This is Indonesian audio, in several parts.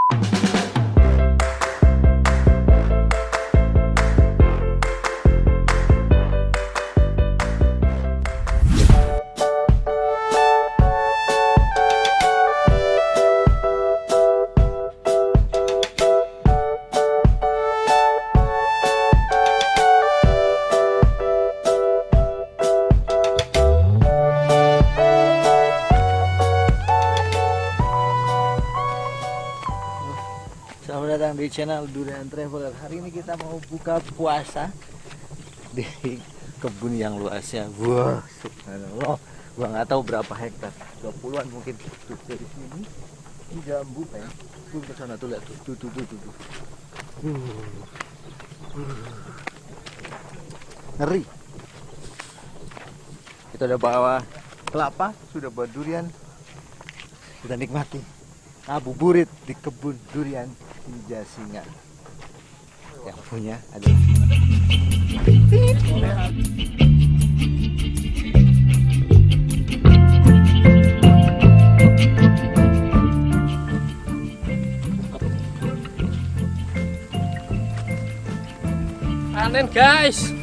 Selamat datang di channel Durian Traveler. Hari ini kita mau buka puasa di kebun yang luasnya. Wah, subhanallah. Gua nggak tahu berapa hektar, 20-an mungkin. Tuh dari sini ini jambu kan. Tuh ke sana tuh, lihat tuh. Ngeri. Kita udah bawa kelapa, sudah bawa durian. Kita nikmati ngabuburit di kebun durian di Jasinga. Yang punya adalah panen guys.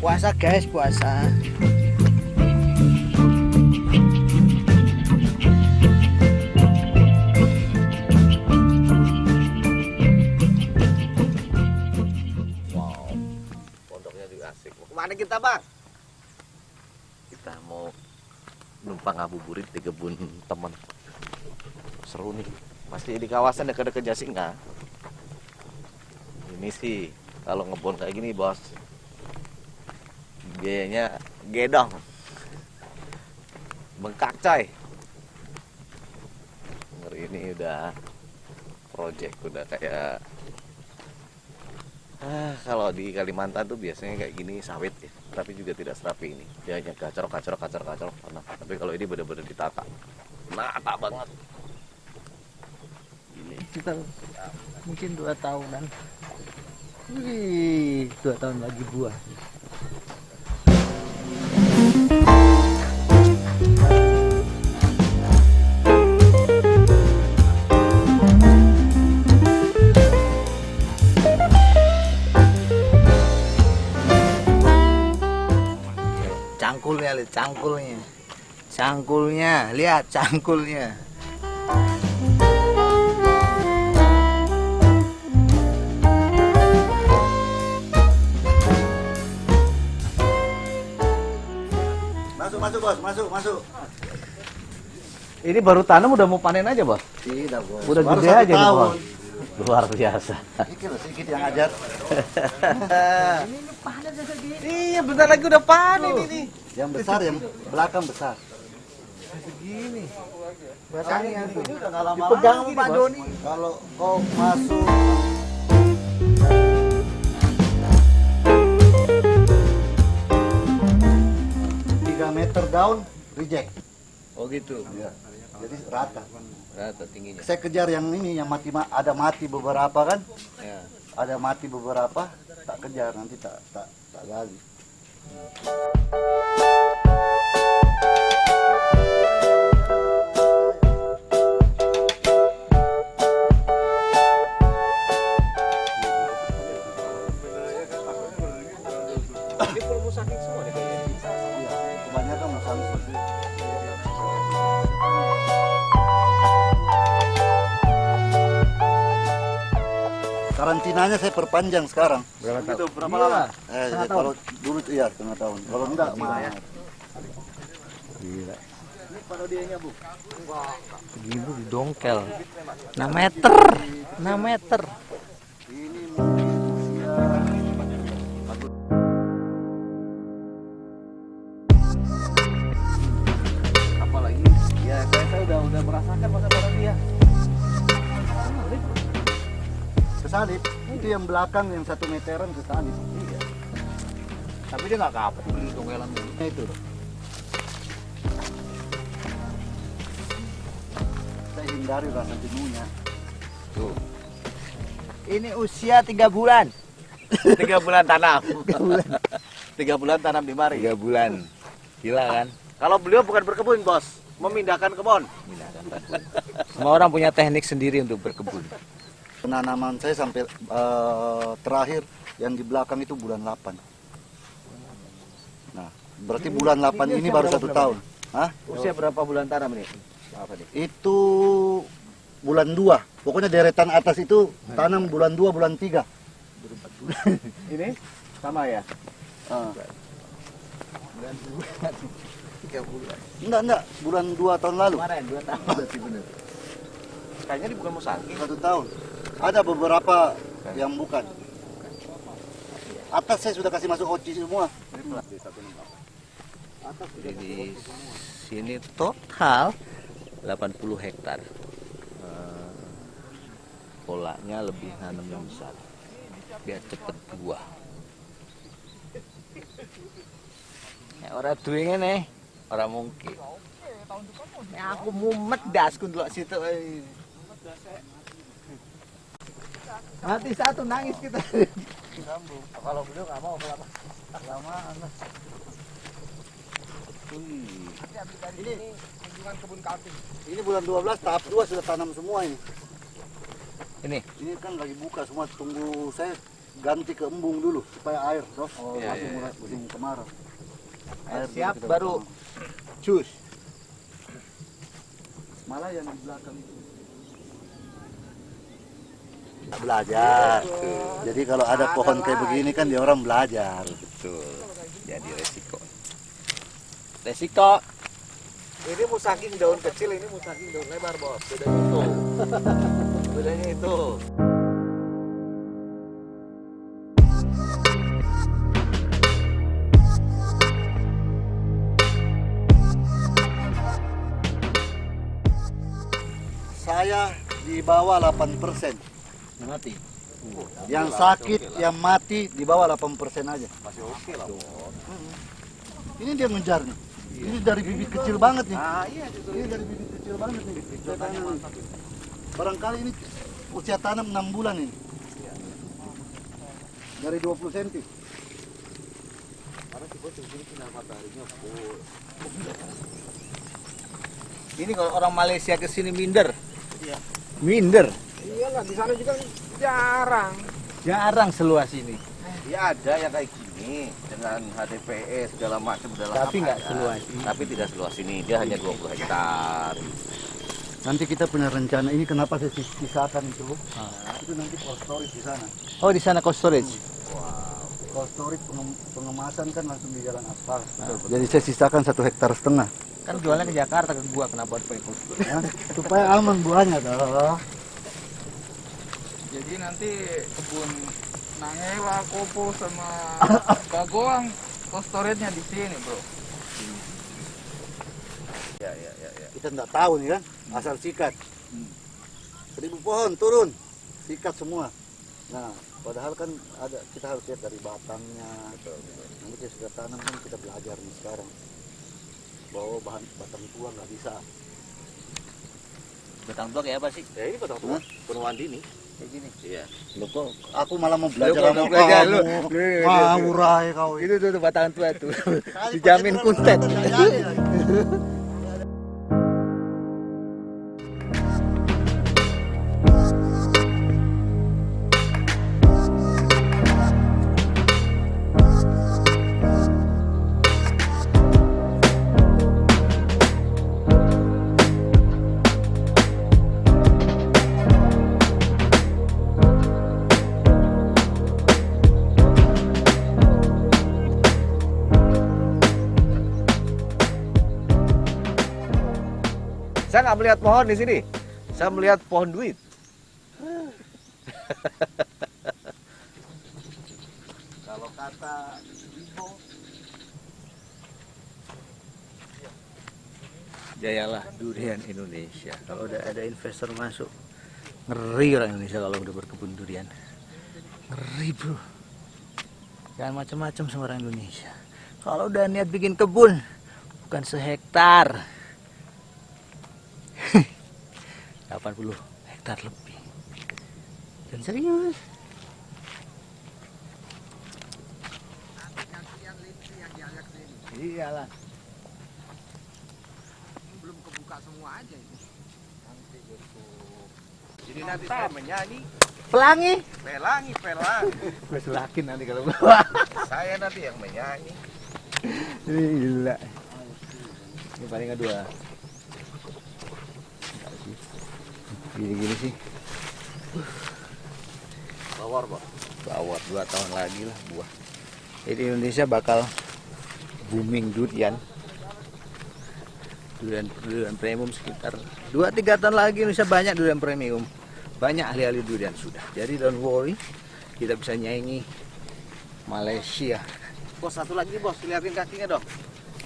puasa guys, puasa. Wow, pondoknya juga asik. Kemana kita bang? Kita mau numpang ngabuburit di kebun teman. Seru nih. Pasti di kawasan dekat-dekat Jasinga. Ini sih kalau ngebon kayak gini bos, biayanya gedong, bengkak coy. Ngeri, ini udah project, udah kayak kalau di Kalimantan tuh biasanya kayak gini sawit ya, tapi juga tidak serapi ini. Dia hanya kacor. Nah, tapi kalau ini benar-benar ditata, nata banget. Ini Kita mungkin 2 tahunan. Wih, 2 tahun lagi buah. Cangkulnya, lihat cangkulnya. Masuk bos. ini baru tanam udah mau panen aja bos. Tidak bos. Udah Baru gede 1 aja nih tahun. bos. Luar biasa. Sedikit yang ajar. Ini panen segini. Iya, bentar lagi udah panen ini. Yang besar, yang belakang besar. Segini. Batangnya tuh. Ini udah nggak lama Dipegang lagi sama Pak nih, Bos. Doni. Kalau kau masuk meter daun reject. Oh gitu. Ya. Jadi rata. Rata tingginya. Saya kejar yang ini yang ada mati beberapa kan? Ya. Ada mati beberapa, tak kejar nanti tak gali. Ini full musaking semua nih kayaknya. Iya, kebanyakan musang. Karantinanya saya perpanjang sekarang. Berapa tahun? Itu berapa lama? Setengah Kalau dulu iya setengah tahun. Kalau enggak mah. Gila. Ini parodianya bu. Segini di dongkel. 6 meter. 6 meter. Ini mungkin usia Apalagi ya saya udah merasakan masa dia. kesalip. Itu yang belakang yang 1 meteran kesalip. Iya. Tapi dia nggak kapok beli dongkelan dulu. Nah, itu. Saya hindari rasa jenuhnya. Tuh. Ini usia 3 bulan. 3 bulan tanam. 3 bulan. 3 bulan tanam di mari. 3 bulan. Gila kan? Kalau beliau bukan berkebun, Bos, memindahkan kebun. Semua orang punya teknik sendiri untuk berkebun. Penanaman saya sampai terakhir yang di belakang itu bulan 8. Nah, berarti bulan 8 ini baru 1 tahun. Hah? Usia berapa bulan tanam ini? Apa nih? Itu bulan 2. Pokoknya deretan atas itu tanam bulan 2, bulan 3. Ini sama ya? Ah. Bulan 3 bulan. Enggak, bulan 2 tahun lalu. Kemarin 2 tahun sih bener. Kayaknya ini bukan musangking. 1 tahun. Ada beberapa yang bukan. Atas saya sudah kasih masuk oci semua. Di sini total 80 hektar. Polanya lebih nanam yang besar biar cepet buah. Orang duwe ngene, orang mungkin. Aku mumet dasku ndelok situ. Mati satu nangis kita. Kalau beliau nggak mau kelapa. Kelamaan. Ini bulan 12 tahap 2 sudah tanam semua ini. Ini Ini kan lagi buka semua, tunggu saya ganti ke embung dulu supaya air, toh. Iya, Masuk iya, mulai musim kemarau. air dulu siap kita baru tanam. cus. Malah yang di belakang itu. Belajar. Jadi kalau ada pohon kayak begini kan dia orang belajar. Betul. Jadi resiko. Resiko. Ini musangking daun kecil, ini musangking daun lebar, Bos. Bedanya itu. Bedanya itu. Saya di bawah 8%. Mati. Yang sakit, yang mati di bawah 8% aja. Masih oke lah, Bos. Ini dia ngejar nih. Ini dari bibit kecil banget nih. Ah, iya itu. Ini dari bibit kecil banget nih. Saya tanam. Barangkali ini usia tanam 6 bulan ini. Dari 20 cm. Karena si Bos ini sinar mataharinya full. Ini kalau orang Malaysia ke sini minder. Iya. Minder. Iyalah, di sana juga jarang. Jarang seluas ini. Ya ada yang kayak gini dengan HDPE segala macam dalam Tapi nggak ada. seluas ini. Tapi tidak seluas ini. Dia hanya 20 hektar. Nanti kita punya rencana ini kenapa saya sisakan itu. Itu nanti cold storage di sana. Oh, di sana cold storage. Cold storage pengemasan kan langsung di jalan aspal. Jadi saya sisakan 1,5 hektar. Kan jualnya ke Jakarta ke gua, kenapa harus pakai cold storage? Ya, supaya aman buahnya toh. Jadi nanti kebun Nangela, Kopo sama Bagoang cold storage-nya di sini, Bro. Ya. Kita nggak tahu nih kan, asal sikat. 1.000 pohon turun, sikat semua. Nah, padahal kan ada kita harus lihat dari batangnya. Nanti kita sudah tanam kan kita belajar nih sekarang. Bahwa bahan batang tua nggak bisa. Batang tua kayak apa sih? Ya ini batang tua. Penuhan dini. Kayak gini. Iya. Loh kok aku malah mau belajar Lu sama mau belajar, kamu. lu. Ngawur aja kau. Itu tuh batang tua tuh. Dijamin kuntet. Saya nggak melihat pohon di sini. Saya melihat pohon duit. Kalau kata Ibu, Jayalah durian Indonesia. Kalau udah ada investor masuk, ngeri orang Indonesia kalau udah berkebun durian. Ngeri, Bro. Jangan macam-macam sama orang Indonesia. Kalau udah niat bikin kebun, bukan sehektar. 80 hektar lebih. Dan serius. Iyalah. Belum kebuka semua aja ini. Jadi nanti saya menyanyi Pelangi. pelangi. Gue selakin nanti kalau Saya nanti yang menyanyi. gila. Ini paling kedua. Gini-gini sih. Bawor, Bos. Bawor 2 tahun lagi lah buah. Jadi Indonesia bakal booming durian. Durian premium sekitar 2-3 tahun lagi Indonesia banyak durian premium. Banyak ahli-ahli durian sudah. Jadi don't worry. Kita bisa nyanyi Malaysia. Bos, satu lagi, Bos. Lihatin kakinya dong.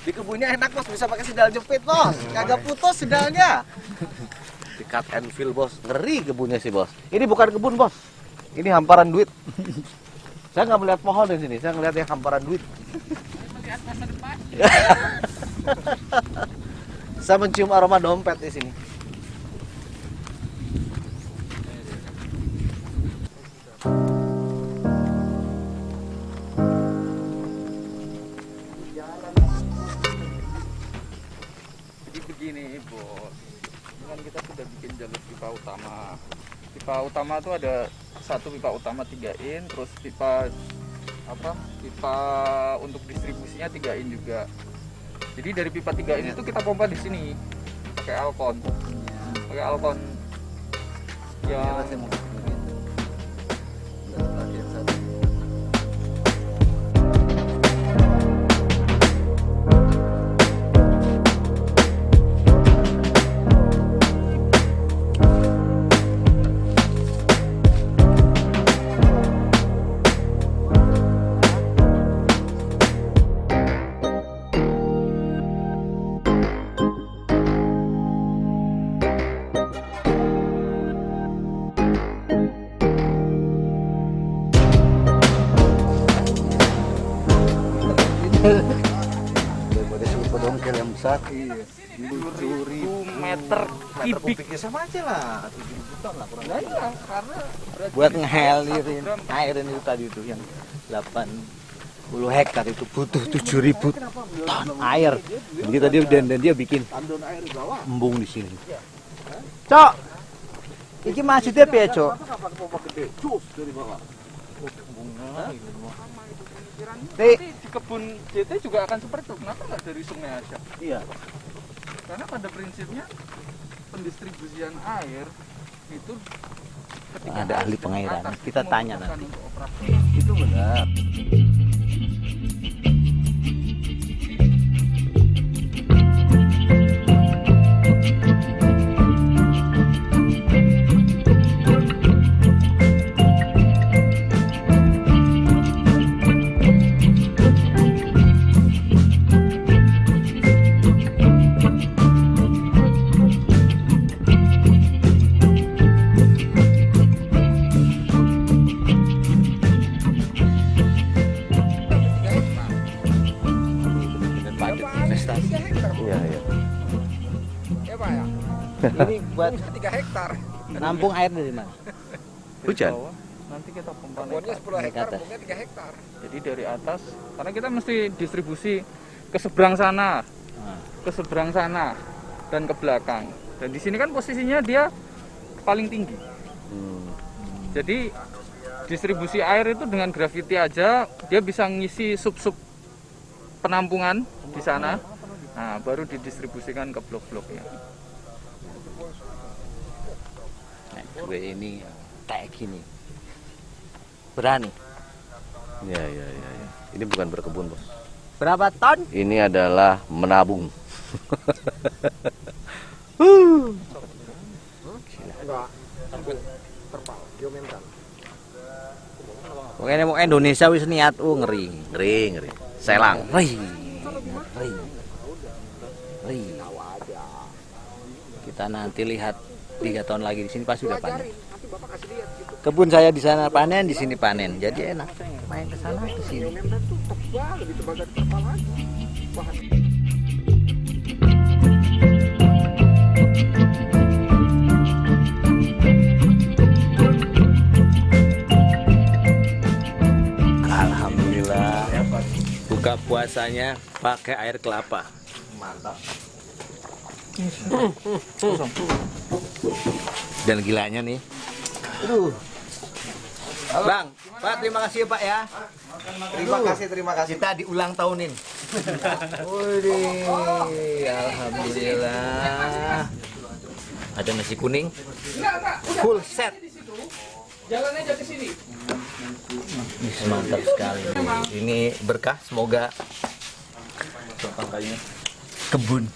Di kebunnya enak, Bos. Bisa pakai sendal jepit, Bos. Kagak putus sendalnya. Di cut and fill, Bos. Ngeri kebunnya sih, Bos. Ini bukan kebun, Bos. Ini hamparan duit. Saya nggak melihat pohon di sini. Saya ngelihat yang hamparan duit. Melihat masa depan. Saya mencium aroma dompet di sini. Jadi begini, Bos. Dengan kita sudah bikin jalur pipa utama. Pipa utama itu ada satu pipa utama 3 in, terus pipa untuk distribusinya 3 in juga. Jadi dari pipa 3 in itu kita pompa di sini pakai Alcon. Pakai Alcon yang Daripada sebut pedongkel yang besar. 2.000 meter kubik. Ya sama aja lah. 7 ton lah kurang Nah, lebih. iya, karena berarti Buat ngehelirin airin itu tadi itu yang 80 hektar itu butuh 7.000 ton air. Jadi tadi dan dia bikin Tandon air di bawah. embung di sini. Cok, iki maksudnya apa ya, Cok? Kenapa pakai pompa gede? Cus dari bawah. Nih, nanti di kebun JT juga akan seperti itu. Kenapa nggak dari sungai aja? Iya. Karena pada prinsipnya pendistribusian air itu ketika Ada ahli air pengairan. atas Kita tanya membutuhkan nanti. untuk operasional. Itu benar. bener padat investasi. Iya, iya. Ya Pak ya? Ini buat 3 hektar. nampung air dari mana? Hujan. Bawah, nanti kita pompa Kebunnya naik 10 hektar, atas. punya 3 hektar. Jadi dari atas, karena kita mesti distribusi ke seberang sana, Nah, ke seberang sana, dan ke belakang. Dan di sini kan posisinya dia paling tinggi. Jadi distribusi air itu dengan gravity aja dia bisa ngisi sub-sub penampungan di sana. Nah, baru didistribusikan ke blok-bloknya. nah, gue ini kayak gini. Berani. Iya, iya, iya. Iya. Ini bukan berkebun, Bos. Berapa ton? Ini adalah menabung. Enggak, terpal, geomental. Pokoknya mau Indonesia wis niat ngeri. Ngeri, ngeri. Selang. Ngeri. Ngeri. Ngeri. Kita nanti lihat 3 tahun lagi di sini pasti udah panen. Pelajarin, nanti Bapak kasih lihat gitu. Kebun saya di sana panen, di sini panen. Jadi enak. Main ke sana ke sini. Geomental tuh tebal, lebih tebal dari terpal lagi. Bahan Alhamdulillah. Buka puasanya pakai air kelapa. Mantap. Dan gilanya nih. Aduh. Bang, Pak terima kasih ya Pak ya. Terima kasih. Kita diulang tahunin. Widih, alhamdulillah. Ada nasi kuning, Enggak. full set. Jalan aja ke sini. Mantap sekali. Ini berkah, semoga kebun.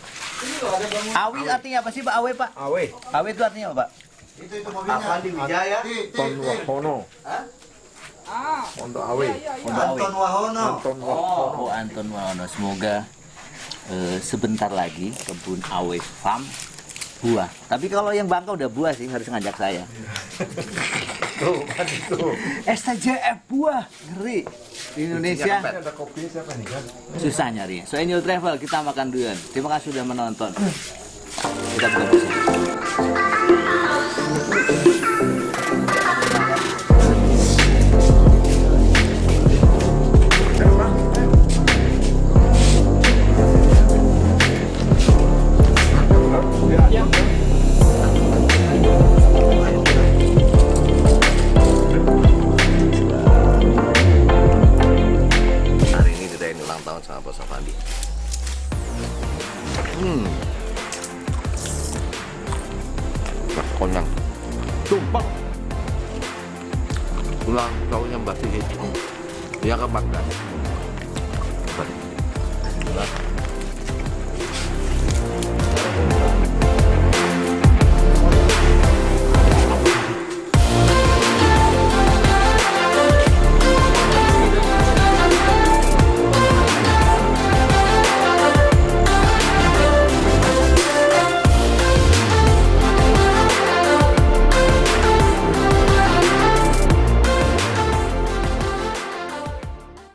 Awi artinya apa sih Pak? Awe Pak? Awe. Awe itu artinya apa Pak? Itu mobilnya. Avandi Wijaya. Anton Wahono. Untuk Awe. Anton Wahono. Anton Wahono. Oh, Anton Wahono. Semoga sebentar lagi kebun Awe Farm buah. Tapi kalau yang Bangka udah buah sih, harus ngajak saya. Tuh, kan itu. STJF buah, ngeri. Di Indonesia Ini ada kopi siapa nih kan? susah nyari. So Enjoy Travel, kita makan duluan. Terima kasih sudah menonton. Kita buka puasa. Hari ini dirayain ulang tahun sama Bos Avandi. Konyang. Tumpah. Ulang tahunnya Mbak Sigit. Dia ke 14.